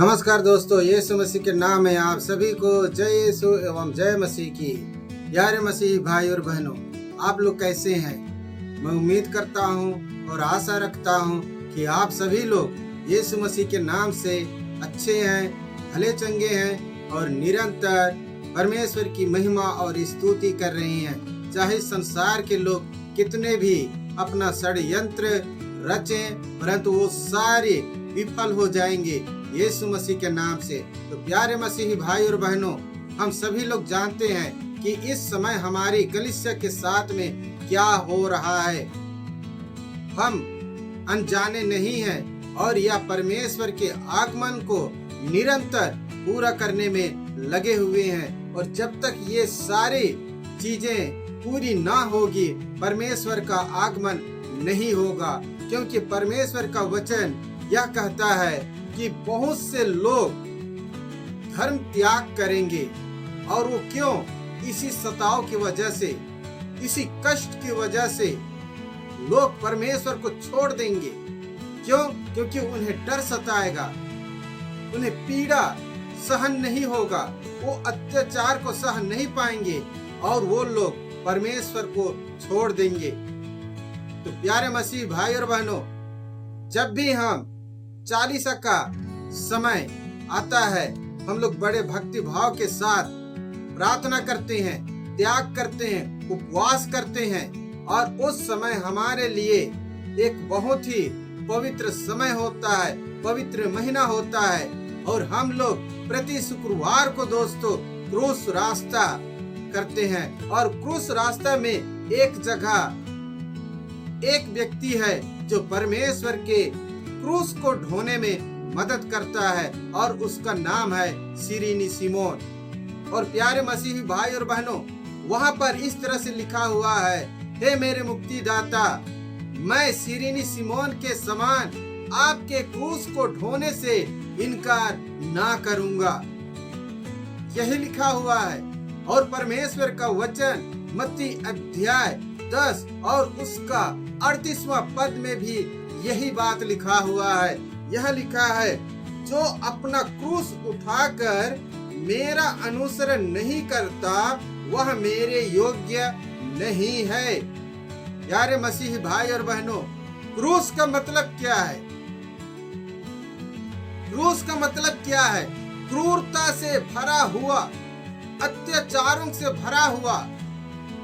नमस्कार दोस्तों, यीशु मसीह के नाम में आप सभी को जय यीशु एवं जय मसीह की। प्यारे मसीह भाई और बहनों, आप लोग कैसे हैं? मैं उम्मीद करता हूं और आशा रखता हूं कि आप सभी लोग यीशु मसीह के नाम से अच्छे हैं, भले चंगे हैं और निरंतर परमेश्वर की महिमा और स्तुति कर रहे हैं। चाहे संसार के लोग कितने भी अपना षड्यंत्र रचें, परंतु वो सारे विफल हो जाएंगे यीशु मसीह के नाम से। तो प्यारे मसीही भाई और बहनों, हम सभी लोग जानते हैं कि इस समय हमारी कलीसिया के साथ में क्या हो रहा है। हम अनजाने नहीं हैं और यह परमेश्वर के आगमन को निरंतर पूरा करने में लगे हुए हैं। और जब तक ये सारी चीजें पूरी ना होगी, परमेश्वर का आगमन नहीं होगा। क्योंकि परमेश्वर का वचन यह कहता है कि बहुत से लोग धर्म त्याग करेंगे। और वो क्यों? इसी सताव की वजह से, इसी कष्ट की वजह से लोग परमेश्वर को छोड़ देंगे। क्यों? क्योंकि उन्हें डर सताएगा, उन्हें पीड़ा सहन नहीं होगा, वो अत्याचार को सहन नहीं पाएंगे और वो लोग परमेश्वर को छोड़ देंगे। तो प्यारे मसीह भाई और बहनों, जब भी हम चालीसा का समय आता है, हम लोग बड़े भक्ति भाव के साथ प्रार्थना करते हैं, त्याग करते हैं, उपवास करते हैं। और उस समय हमारे लिए एक बहुत ही पवित्र समय होता है, पवित्र महीना होता है। और हम लोग प्रति शुक्रवार को दोस्तों क्रूस रास्ता करते हैं। और क्रूस रास्ता में एक जगह एक व्यक्ति है जो परमेश्वर के क्रूस को ढोने में मदद करता है और उसका नाम है सिरीनी सिमोन। और प्यारे मसीही भाई और बहनों, वहां पर इस तरह से लिखा हुआ है, हे मेरे मुक्तिदाता, मैं सिरीनी सिमोन के समान आपके क्रूस को ढोने से इनकार ना करूंगा। यही लिखा हुआ है। और परमेश्वर का वचन मत्ती अध्याय 10 और उसका 38वां पद में भी यही बात लिखा हुआ है। यह लिखा है, जो अपना क्रूस उठाकर मेरा अनुसरण नहीं करता वह मेरे योग्य नहीं है। प्यारे मसीही भाई और बहनों, क्रूस का मतलब क्या है? क्रूस का मतलब क्या है? क्रूरता से भरा हुआ, अत्याचारों से भरा हुआ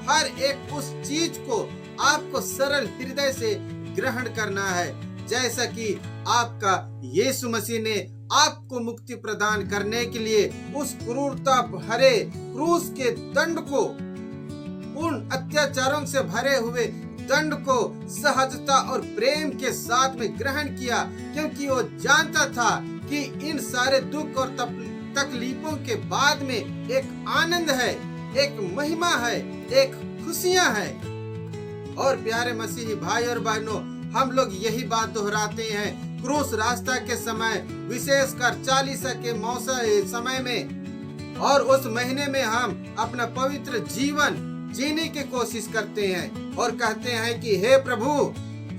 हर एक उस चीज को आपको सरल हृदय से ग्रहण करना है। जैसा कि आपका यीशु मसीह ने आपको मुक्ति प्रदान करने के लिए उस क्रूरता भरे क्रूस के दंड को, उन अत्याचारों से भरे हुए दंड को सहजता और प्रेम के साथ में ग्रहण किया। क्योंकि वो जानता था कि इन सारे दुख और तकलीफों के बाद में एक आनंद है, एक महिमा है, एक खुशियां है। और प्यारे मसीही भाई और बहनों, हम लोग यही बात दोहराते हैं क्रूस रास्ता के समय, विशेषकर चालीसा के मौसम समय में। और उस महीने में हम अपना पवित्र जीवन जीने की कोशिश करते हैं और कहते हैं कि हे प्रभु,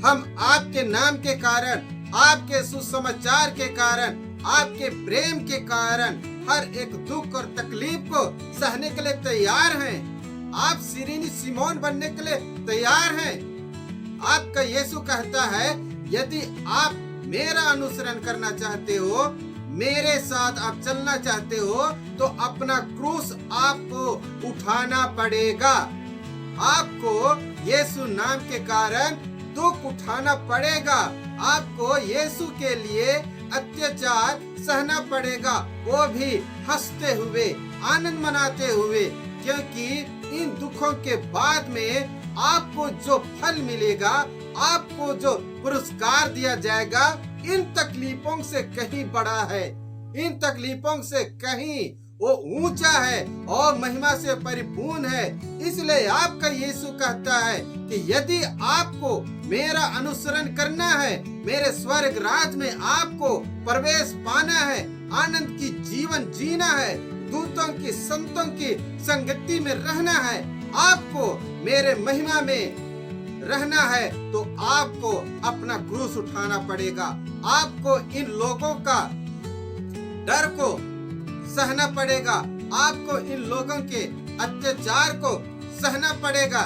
हम आपके नाम के कारण, आपके सुसमाचार के कारण, आपके प्रेम के कारण हर एक दुख और तकलीफ को सहने के लिए तैयार हैं। आप सिरीनी सिमोन बनने के लिए तैयार हैं। आपका यीशु कहता है, यदि आप मेरा अनुसरण करना चाहते हो, मेरे साथ आप चलना चाहते हो, तो अपना क्रूस आपको उठाना पड़ेगा। आपको यीशु नाम के कारण दुख उठाना पड़ेगा। आपको यीशु के लिए अत्याचार सहना पड़ेगा, वो भी हंसते हुए, आनंद मनाते हुए। क्योंकि इन दुखों के बाद में आपको जो फल मिलेगा, आपको जो पुरस्कार दिया जाएगा, इन तकलीफों से कहीं बड़ा है, इन तकलीफों से कहीं वो ऊंचा है और महिमा से परिपूर्ण है। इसलिए आपका यीशु कहता है कि यदि आपको मेरा अनुसरण करना है, मेरे स्वर्ग राज में आपको प्रवेश पाना है, आनंद की जीवन जीना है, दूतों की, संतों की संगति में रहना है, आपको मेरे महिमा में रहना है, तो आपको अपना क्रूस उठाना पड़ेगा। आपको इन लोगों का डर को सहना पड़ेगा, आपको इन लोगों के अत्याचार को सहना पड़ेगा,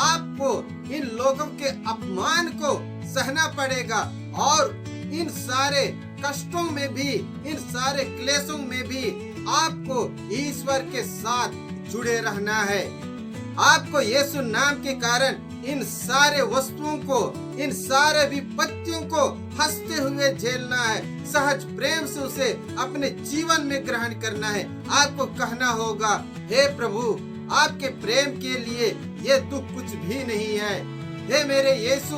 आपको इन लोगों के अपमान को सहना पड़ेगा और इन सारे कष्टों में भी, इन सारे क्लेशों में भी आपको ईश्वर के साथ जुड़े रहना है। आपको यीशु नाम के कारण इन सारे वस्तुओं को, इन सारे विपत्तियों को हंसते हुए झेलना है, सहज प्रेम से उसे अपने जीवन में ग्रहण करना है। आपको कहना होगा, हे प्रभु, आपके प्रेम के लिए ये दुख कुछ भी नहीं है। हे मेरे यीशु,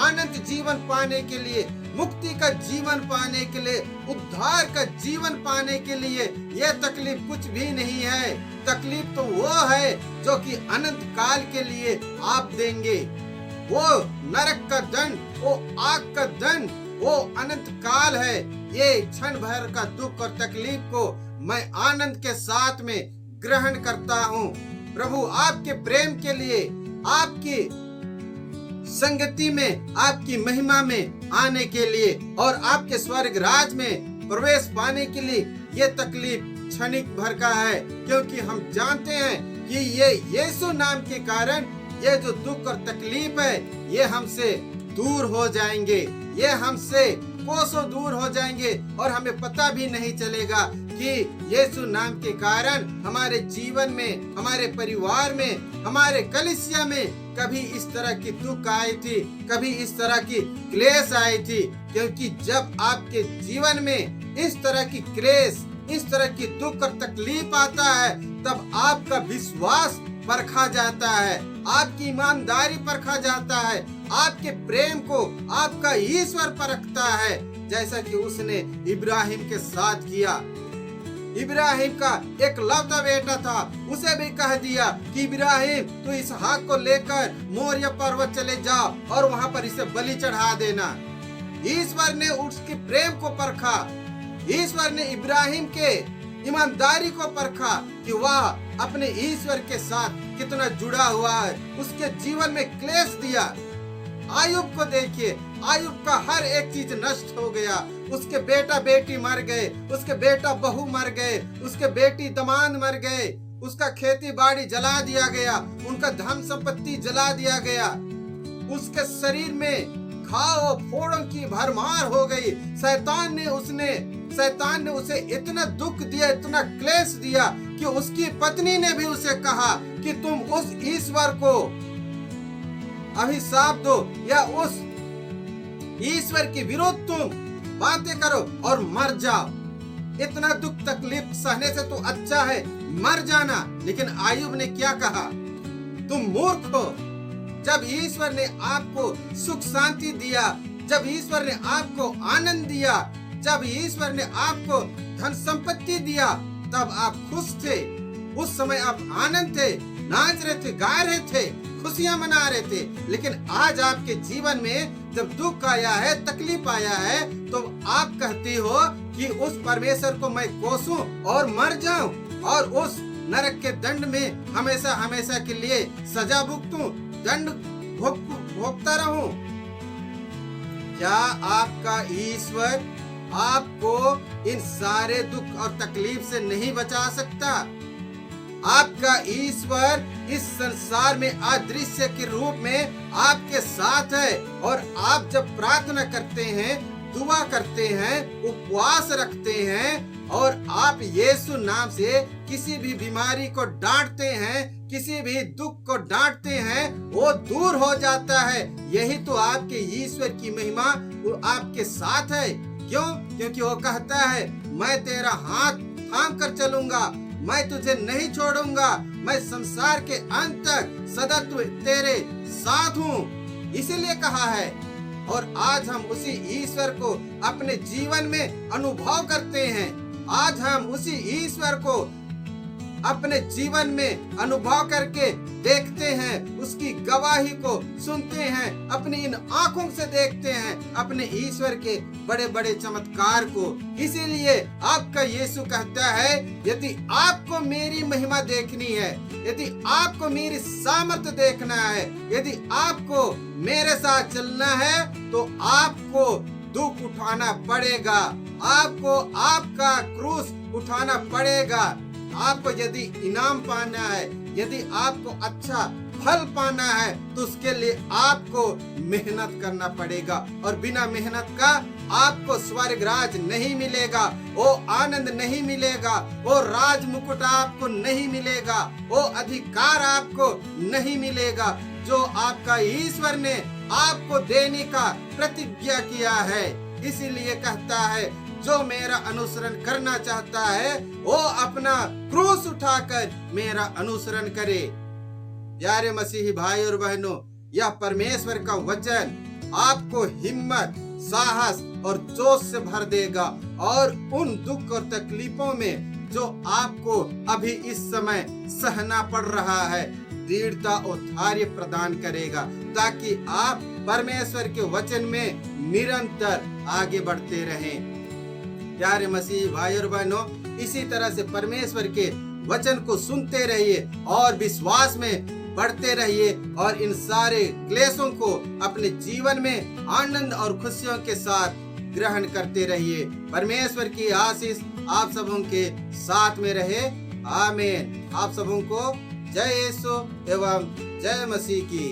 अनंत जीवन पाने के लिए, मुक्ति का जीवन पाने के लिए, उद्धार का जीवन पाने के लिए यह तकलीफ कुछ भी नहीं है। तकलीफ तो वो है जो कि अनंत काल के लिए आप देंगे। वो नरक का दंड, वो आग का दंड, वो अनंत काल है। ये क्षण भर का दुख और तकलीफ को मैं आनंद के साथ में ग्रहण करता हूँ। प्रभु, आपके प्रेम के लिए, आपकी संगति में, आपकी महिमा में आने के लिए और आपके स्वर्ग राज में प्रवेश पाने के लिए ये तकलीफ क्षणिक भर का है, क्योंकि हम जानते हैं कि ये यीशु नाम के कारण ये जो दुख और तकलीफ है ये हमसे दूर हो जाएंगे, ये हमसे कोसों दूर हो जाएंगे और हमें पता भी नहीं चलेगा कि यीशु नाम के कारण हमारे जीवन में, हमारे परिवार में, हमारे कलीसिया में कभी इस तरह की दुख आई थी, कभी इस तरह की क्लेश आई थी। क्योंकि जब आपके जीवन में इस तरह की क्लेश, इस तरह की दुख और तकलीफ आता है, तब आपका विश्वास परखा जाता है, आपकी ईमानदारी परखा जाता है, आपके प्रेम को आपका ईश्वर परखता है, जैसा कि उसने इब्राहिम के साथ किया। इब्राहिम का एक लौता बेटा था, उसे भी कह दिया कि इब्राहिम, तू इसहाक को लेकर मोरिया पर्वत चले जाओ और वहां पर इसे बलि चढ़ा देना। ईश्वर ने उसके प्रेम को परखा, ईश्वर ने इब्राहिम के ईमानदारी को परखा कि वह अपने ईश्वर के साथ कितना जुड़ा हुआ है। उसके जीवन में क्लेश दिया। आयुब को देखिए, आयुब का हर एक चीज नष्ट हो गया। उसके बेटा बेटी मर गए, उसके बेटा बहू मर गए, उसके बेटी दामाद मर गए, उसका खेती बाड़ी जला दिया गया, उनका धन संपत्ति जला दिया गया, उसके शरीर में घाव फोड़ों की भरमार हो गई। शैतान ने उसे इतना दुख दिया, इतना क्लेश दिया कि उसकी पत्नी ने भी उसे कहा कि तुम उस ईश्वर को अभिशाप दो या उस ईश्वर के विरुद्ध तुम बातें करो और मर जाओ। इतना दुख तकलीफ सहने से तो अच्छा है मर जाना। लेकिन आयुब ने क्या कहा? तुम मूर्ख हो। जब ईश्वर ने आपको सुख शांति दिया, जब ईश्वर ने आपको आनंद दिया, जब ईश्वर ने आपको धन संपत्ति दिया, तब आप खुश थे। उस समय आप आनंद थे, नाच रहे थे, गा रहे थे, खुशियां मना रहे थे। लेकिन आज आपके जीवन में जब दुख आया है, तकलीफ आया है, तो आप कहती हो कि उस परमेश्वर को मैं कोसूं और मर जाऊं और उस नरक के दंड में हमेशा हमेशा के लिए सजा भुगतूं, दंड भोगता रहूं। क्या आपका ईश्वर आपको इन सारे दुख और तकलीफ से नहीं बचा सकता? आपका ईश्वर इस संसार में अदृश्य के रूप में आपके साथ है और आप जब प्रार्थना करते हैं, दुआ करते हैं, उपवास रखते हैं और आप यीशु नाम से किसी भी बीमारी को डांटते हैं, किसी भी दुख को डांटते हैं, वो दूर हो जाता है। यही तो आपके ईश्वर की महिमा वो आपके साथ है। क्यों? क्योंकि वो कहता है, मैं तेरा हाथ थाम कर चलूंगा, मैं तुझे नहीं छोड़ूंगा, मैं संसार के अंत तक सदा तेरे साथ हूँ। इसीलिए कहा है। और आज हम उसी ईश्वर को अपने जीवन में अनुभव करते हैं। आज हम उसी ईश्वर को अपने जीवन में अनुभव करके देखते हैं, उसकी गवाही को सुनते हैं, अपनी इन आंखों से देखते हैं अपने ईश्वर के बड़े बड़े चमत्कार को। इसीलिए आपका यीशु कहता है, यदि आपको मेरी महिमा देखनी है, यदि आपको मेरी सामर्थ्य देखना है, यदि आपको मेरे साथ चलना है, तो आपको दुख उठाना पड़ेगा, आपको आपका क्रूस उठाना पड़ेगा। आपको यदि इनाम पाना है, यदि आपको अच्छा फल पाना है, तो उसके लिए आपको मेहनत करना पड़ेगा। और बिना मेहनत का आपको स्वर्ग राज नहीं मिलेगा, वो आनंद नहीं मिलेगा, वो राज मुकुट आपको नहीं मिलेगा, वो अधिकार आपको नहीं मिलेगा जो आपका ईश्वर ने आपको देने का प्रतिज्ञा किया है। इसीलिए कहता है, जो मेरा अनुसरण करना चाहता है वो अपना क्रूस उठाकर मेरा अनुसरण करे। प्यारे मसीही भाई और बहनों, यह परमेश्वर का वचन आपको हिम्मत, साहस और जोश से भर देगा और उन दुख और तकलीफों में जो आपको अभी इस समय सहना पड़ रहा है, दृढ़ता और धैर्य प्रदान करेगा, ताकि आप परमेश्वर के वचन में निरंतर आगे बढ़ते रहें। प्यारे मसीही भाई और बहनों, इसी तरह से परमेश्वर के वचन को सुनते रहिए और विश्वास में बढ़ते रहिए और इन सारे क्लेशों को अपने जीवन में आनंद और खुशियों के साथ ग्रहण करते रहिए। परमेश्वर की आशीष आप सबों के साथ में रहे। आमीन। आप सबों को जय यीशु एवं जय मसीह की।